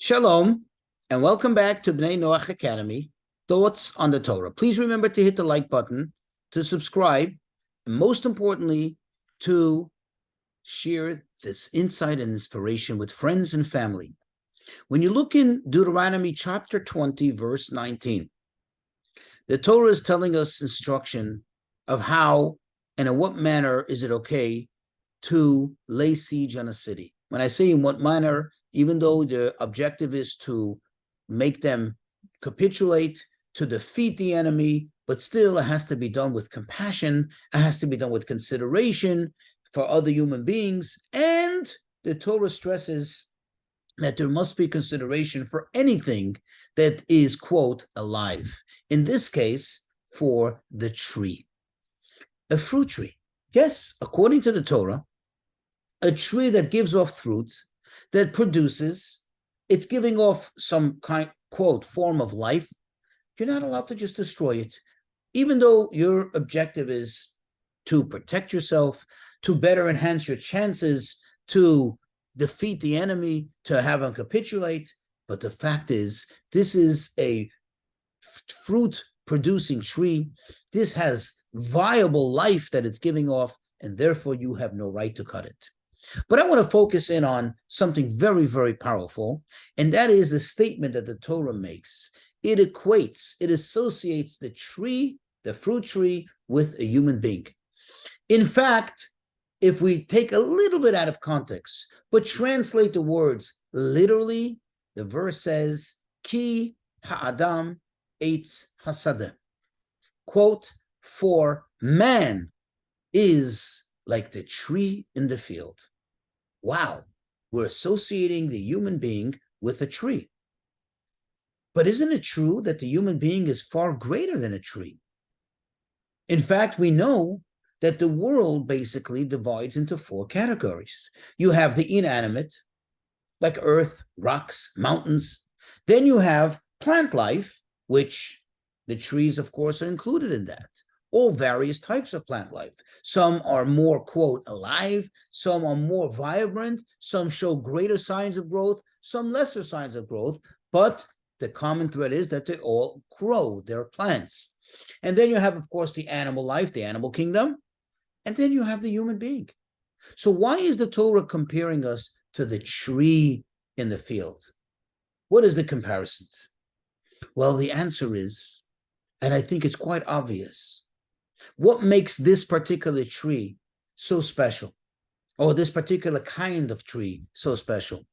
Shalom, and welcome back to Bnei Noach Academy, Thoughts on the Torah. Please remember to hit the like button, to subscribe, and most importantly, to share this insight and inspiration with friends and family. When you look in Deuteronomy chapter 20, verse 19, the Torah is telling us instruction of how and in what manner is it okay to lay siege on a city. When I say in what manner, even though the objective is to make them capitulate, to defeat the enemy, but still it has to be done with compassion, it has to be done with consideration for other human beings, and the Torah stresses that there must be consideration for anything that is, quote, alive. In this case, for the tree. A fruit tree. Yes, according to the Torah, a tree that gives off fruits, that produces, it's giving off some kind, quote, form of life, you're not allowed to just destroy it. Even though your objective is to protect yourself, to better enhance your chances, to defeat the enemy, to have them capitulate. But the fact is, this is a fruit-producing tree. This has viable life that it's giving off, and therefore you have no right to cut it. But I want to focus in on something very, very powerful, and that is the statement that the Torah makes. It equates, it associates the tree, the fruit tree, with a human being. In fact, if we take a little bit out of context, but translate the words literally, the verse says, Ki ha'adam eitz hasadeh. Quote, for man is like the tree in the field. Wow, we're associating the human being with a tree. But isn't it true that the human being is far greater than a tree? In fact, we know that the world basically divides into four categories. You have the inanimate, like earth, rocks, mountains. Then you have plant life, which the trees, of course, are included in that. All various types of plant life. Some are more, quote, alive, some are more vibrant, some show greater signs of growth, some lesser signs of growth, but the common thread is that they all grow, they're plants. And then you have, of course, the animal life, the animal kingdom, and then you have the human being. So why is the Torah comparing us to the tree in the field? What is the comparison? Well, the answer is, and I think it's quite obvious, what makes this particular tree so special, or this particular kind of tree so special?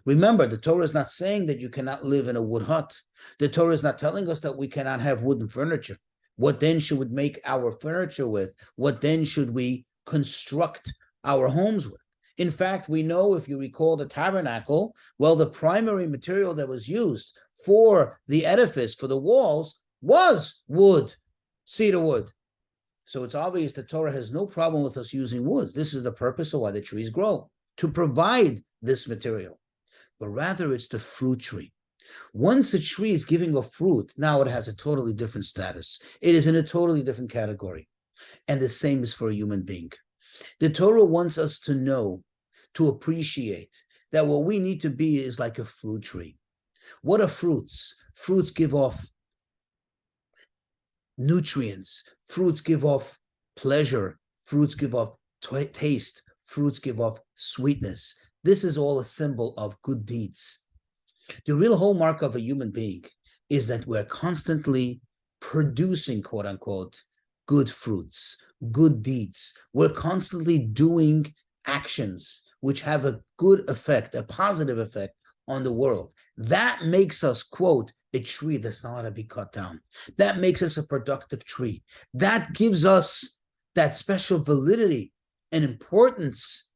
Remember, the Torah is not saying that you cannot live in a wood hut. The Torah is not telling us that we cannot have wooden furniture. What then should we make our furniture with? What then should we construct our homes with? In fact, we know, if you recall the tabernacle, well, the primary material that was used for the edifice, for the walls, was wood, cedar wood. So it's obvious the Torah has no problem with us using woods. This is the purpose of why the trees grow, to provide this material. But rather, it's the fruit tree. Once a tree is giving off fruit, now it has a totally different status. It is in a totally different category. And the same is for a human being. The Torah wants us to know, to appreciate, that what we need to be is like a fruit tree. What are fruits? Fruits give off nutrients. Fruits give off pleasure. Fruits give off taste. Fruits give off sweetness. This is all a symbol of good deeds. The real hallmark of a human being is that we're constantly producing, quote unquote, good fruits, good deeds. We're constantly doing actions which have a good effect, a positive effect on the world. That makes us, quote, a tree that's not to be cut down. That makes us a productive tree. That gives us that special validity and importance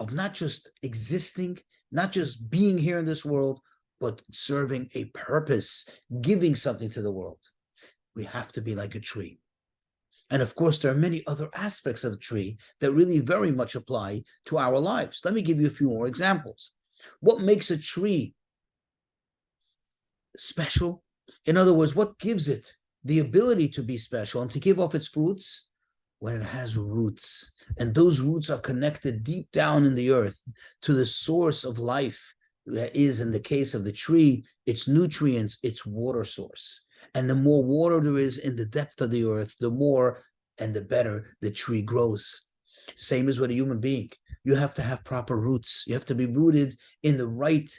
of not just existing, not just being here in this world, but serving a purpose, giving something to the world. We have to be like a tree. And of course, there are many other aspects of the tree that really very much apply to our lives. Let me give you a few more examples. What makes a tree special? In other words, what gives it the ability to be special and to give off its fruits? When it has roots, and those roots are connected deep down in the earth to the source of life, is in the case of the tree, its nutrients, its water source. And the more water there is in the depth of the earth, the more and the better the tree grows. Same as with a human being. You have to have proper roots. You have to be rooted in the right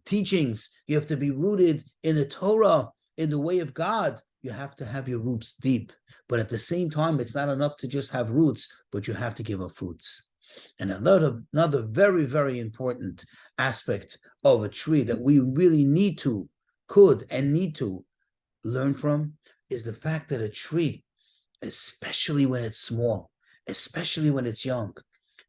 teachings. You have to be rooted in the Torah, in the way of God. You have to have your roots deep. But at the same time, it's not enough to just have roots, but you have to give up fruits. And another very, very important aspect of a tree that we really need to learn from is the fact that a tree, especially when it's small, especially when it's young,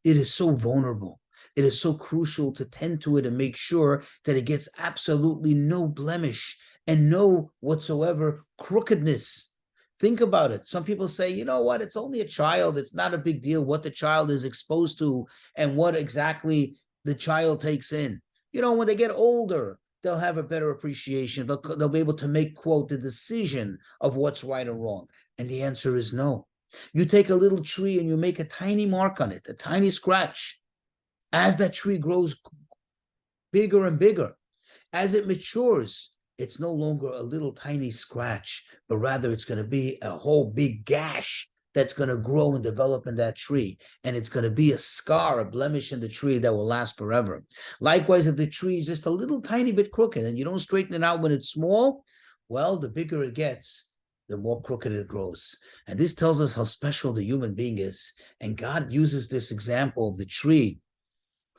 it is so vulnerable. It is so crucial to tend to it and make sure that it gets absolutely no blemish and no whatsoever crookedness. Think about it. Some people say, you know what, it's only a child. It's not a big deal what the child is exposed to and what exactly the child takes in. You know, when they get older, they'll have a better appreciation. They'll be able to make, quote, the decision of what's right or wrong. And the answer is no. You take a little tree and you make a tiny mark on it, a tiny scratch. As that tree grows bigger and bigger, as it matures, it's no longer a little tiny scratch, but rather it's going to be a whole big gash that's going to grow and develop in that tree. And it's going to be a scar, a blemish in the tree that will last forever. Likewise, if the tree is just a little tiny bit crooked and you don't straighten it out when it's small, well, the bigger it gets, the more crooked it grows. And this tells us how special the human being is. And God uses this example of the tree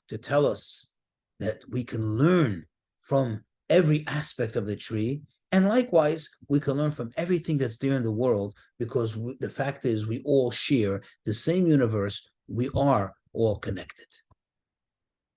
to tell us that we can learn from every aspect of the tree. And likewise, we can learn from everything that's there in the world, because the fact is we all share the same universe. We are all connected.